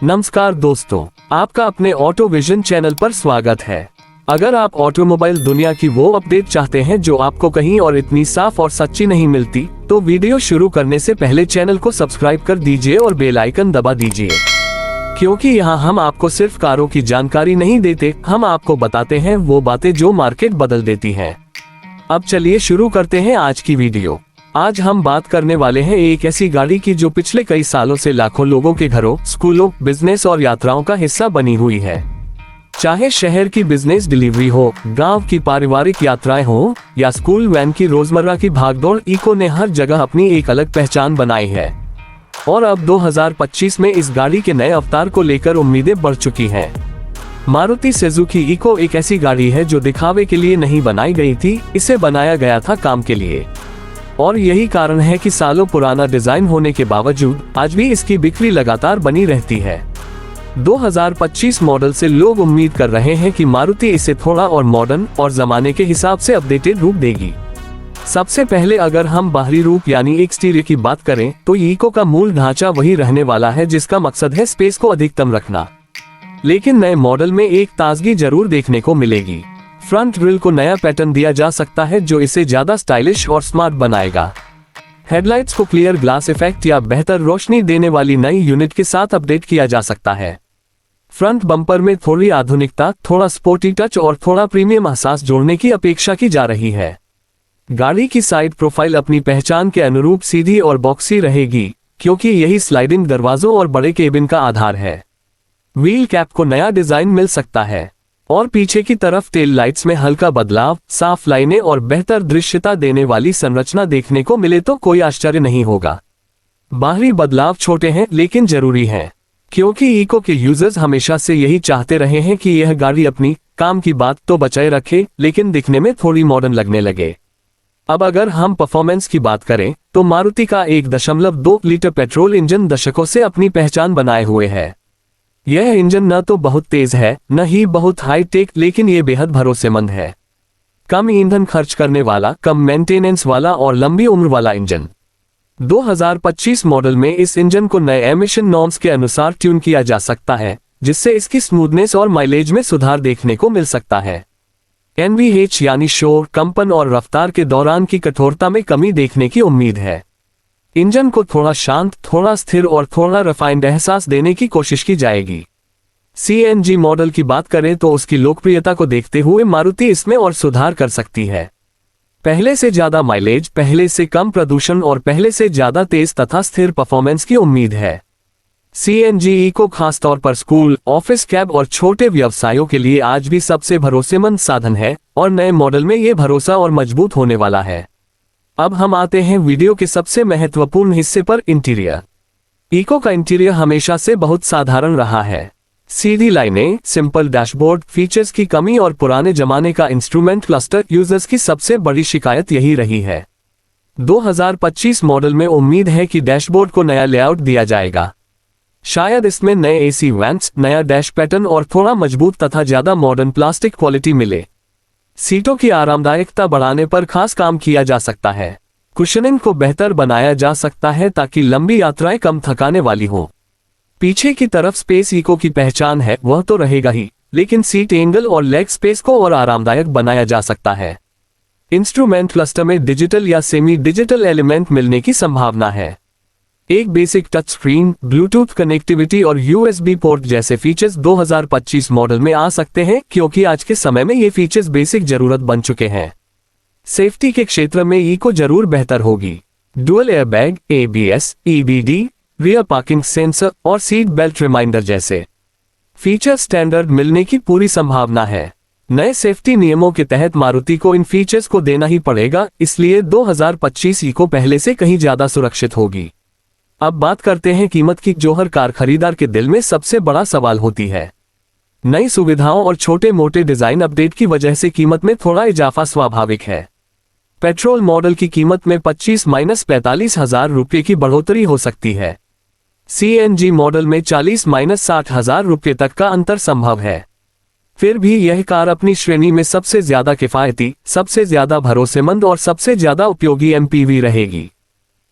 नमस्कार दोस्तों, आपका अपने ऑटो विजन चैनल पर स्वागत है। अगर आप ऑटोमोबाइल दुनिया की वो अपडेट चाहते हैं जो आपको कहीं और इतनी साफ और सच्ची नहीं मिलती, तो वीडियो शुरू करने से पहले चैनल को सब्सक्राइब कर दीजिए और बेल आइकन दबा दीजिए, क्योंकि यहाँ हम आपको सिर्फ कारों की जानकारी नहीं देते, हम आपको बताते हैं वो बातें जो मार्केट बदल देती हैं। अब चलिए शुरू करते हैं आज की वीडियो। आज हम बात करने वाले हैं एक ऐसी गाड़ी की जो पिछले कई सालों से लाखों लोगों के घरों, स्कूलों, बिजनेस और यात्राओं का हिस्सा बनी हुई है। चाहे शहर की बिजनेस डिलीवरी हो, गांव की पारिवारिक यात्राएं हो या स्कूल वैन की रोजमर्रा की भागदौड़, इको ने हर जगह अपनी एक अलग पहचान बनाई है। और अब 2025 में इस गाड़ी के नए अवतार को लेकर उम्मीदें बढ़ चुकी हैं। मारुति सुजुकी इको एक ऐसी गाड़ी है जो दिखावे के लिए नहीं बनाई गई थी, इसे बनाया गया था काम के लिए। और यही कारण है कि सालों पुराना डिजाइन होने के बावजूद आज भी इसकी बिक्री लगातार बनी रहती है। 2025 मॉडल से लोग उम्मीद कर रहे हैं कि मारुति इसे थोड़ा और मॉडर्न और जमाने के हिसाब से अपडेटेड रूप देगी। सबसे पहले अगर हम बाहरी रूप यानी एक्सटीरियर की बात करें तो इको का मूल ढांचा वही रहने वाला है, जिसका मकसद है स्पेस को अधिकतम रखना। लेकिन नए मॉडल में एक ताजगी जरूर देखने को मिलेगी। फ्रंट ग्रिल को नया पैटर्न दिया जा सकता है जो इसे ज्यादा स्टाइलिश और स्मार्ट बनाएगा। हेडलाइट्स को क्लियर ग्लास इफेक्ट या बेहतर रोशनी देने वाली नई यूनिट के साथ अपडेट किया जा सकता है। फ्रंट बम्पर में थोड़ी आधुनिकता, थोड़ा स्पोर्टी टच और थोड़ा प्रीमियम एहसास जोड़ने की अपेक्षा की जा रही है। गाड़ी की साइड प्रोफाइल अपनी पहचान के अनुरूप सीधी और बॉक्सी रहेगी, क्योंकि यही स्लाइडिंग दरवाजों और बड़े केबिन का आधार है। व्हील कैप को नया डिजाइन मिल सकता है और पीछे की तरफ टेल लाइट्स में हल्का बदलाव, साफ लाइनें और बेहतर दृश्यता देने वाली संरचना देखने को मिले तो कोई आश्चर्य नहीं होगा। बाहरी बदलाव छोटे हैं लेकिन जरूरी हैं, क्योंकि इको के यूजर्स हमेशा से यही चाहते रहे हैं कि यह गाड़ी अपनी काम की बात तो बचाए रखे, लेकिन दिखने में थोड़ी मॉडर्न लगने लगे। अब अगर हम परफॉर्मेंस की बात करें तो मारुति का 1.2 लीटर पेट्रोल इंजन दशकों से अपनी पहचान बनाए हुए है। यह इंजन न तो बहुत तेज है न ही बहुत हाई टेक, लेकिन ये बेहद भरोसेमंद है। कम ईंधन खर्च करने वाला, कम मेंटेनेंस वाला और लंबी उम्र वाला इंजन। 2025 मॉडल में इस इंजन को नए एमिशन नॉर्म्स के अनुसार ट्यून किया जा सकता है, जिससे इसकी स्मूथनेस और माइलेज में सुधार देखने को मिल सकता है। NVH यानी शोर, कंपन और रफ्तार के दौरान की कठोरता में कमी देखने की उम्मीद है। इंजन को थोड़ा शांत, थोड़ा स्थिर और थोड़ा रिफाइंड एहसास देने की कोशिश की जाएगी। CNG मॉडल की बात करें तो उसकी लोकप्रियता को देखते हुए मारुति इसमें और सुधार कर सकती है। पहले से ज्यादा माइलेज, पहले से कम प्रदूषण और पहले से ज्यादा तेज तथा स्थिर परफॉर्मेंस की उम्मीद है। CNG इको खासतौर पर स्कूल, ऑफिस, कैब और छोटे व्यवसायों के लिए आज भी सबसे भरोसेमंद साधन है और नए मॉडल में ये भरोसा और मजबूत होने वाला है। अब हम आते हैं वीडियो के सबसे महत्वपूर्ण हिस्से पर, इंटीरियर। इको का इंटीरियर हमेशा से बहुत साधारण रहा है। सीधी लाइनें, सिंपल डैशबोर्ड, फीचर्स की कमी और पुराने जमाने का इंस्ट्रूमेंट क्लस्टर यूजर्स की सबसे बड़ी शिकायत यही रही है। 2025 मॉडल में उम्मीद है कि डैशबोर्ड को नया लेआउट दिया जाएगा। शायद इसमें नए AC वेंट्स, नया डैश पैटर्न और थोड़ा मजबूत तथा ज्यादा मॉडर्न प्लास्टिक क्वालिटी मिले। सीटों की आरामदायकता बढ़ाने पर खास काम किया जा सकता है। कुशनिंग को बेहतर बनाया जा सकता है ताकि लंबी यात्राएं कम थकाने वाली हों। पीछे की तरफ स्पेस इको की पहचान है, वह तो रहेगा ही, लेकिन सीट एंगल और लेग स्पेस को और आरामदायक बनाया जा सकता है। इंस्ट्रूमेंट क्लस्टर में डिजिटल या सेमी डिजिटल एलिमेंट मिलने की संभावना है। एक basic touch screen, Bluetooth connectivity और USB पोर्ट जैसे फीचर्स 2025 मॉडल में आ सकते हैं, क्योंकि आज के समय में ये फीचर्स बेसिक जरूरत बन चुके हैं। सेफ्टी के क्षेत्र में इको जरूर बेहतर होगी। Dual airbag, ABS, EBD, rear parking sensor और सीट बेल्ट रिमाइंडर जैसे फीचर स्टैंडर्ड मिलने की पूरी संभावना है। नए सेफ्टी नियमों के तहत मारुति को इन फीचर्स को देना ही पड़ेगा, इसलिए 2025 इको पहले से कहीं ज्यादा सुरक्षित होगी। अब बात करते हैं कीमत की, जो हर कार खरीदार के दिल में सबसे बड़ा सवाल होती है। नई सुविधाओं और छोटे मोटे डिजाइन अपडेट की वजह से कीमत में थोड़ा इजाफा स्वाभाविक है। पेट्रोल मॉडल की कीमत में 25-45 हजार रुपये की बढ़ोतरी हो सकती है। CNG मॉडल में 40-60 हजार रुपये तक का अंतर संभव है। फिर भी यह कार अपनी श्रेणी में सबसे ज्यादा किफायती, सबसे ज्यादा भरोसेमंद और सबसे ज्यादा उपयोगी एमपीवी रहेगी।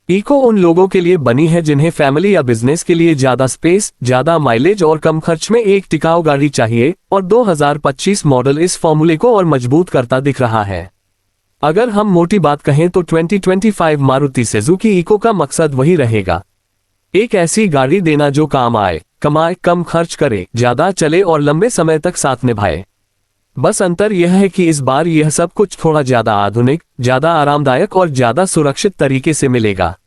इको उन लोगों के लिए बनी है जिन्हें फैमिली या बिजनेस के लिए ज्यादा स्पेस, ज्यादा माइलेज और कम खर्च में एक टिकाऊ गाड़ी चाहिए, और 2025 मॉडल इस फॉर्मूले को और मजबूत करता दिख रहा है। अगर हम मोटी बात कहें तो 2025 मारुति सुजुकी इको का मकसद वही रहेगा, एक ऐसी गाड़ी देना जो काम आए, कमाए, कम खर्च करे, ज्यादा चले और लंबे समय तक साथ निभाए। बस अंतर यह है कि इस बार यह सब कुछ थोड़ा ज्यादा आधुनिक, ज्यादा आरामदायक और ज्यादा सुरक्षित तरीके से मिलेगा।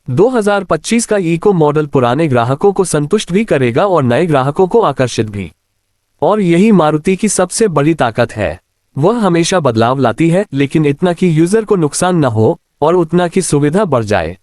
2025 का इको मॉडल पुराने ग्राहकों को संतुष्ट भी करेगा और नए ग्राहकों को आकर्षित भी। और यही मारुति की सबसे बड़ी ताकत है, वह हमेशा बदलाव लाती है, लेकिन इतना कि यूजर को नुकसान न हो और उतना कि सुविधा बढ़ जाए।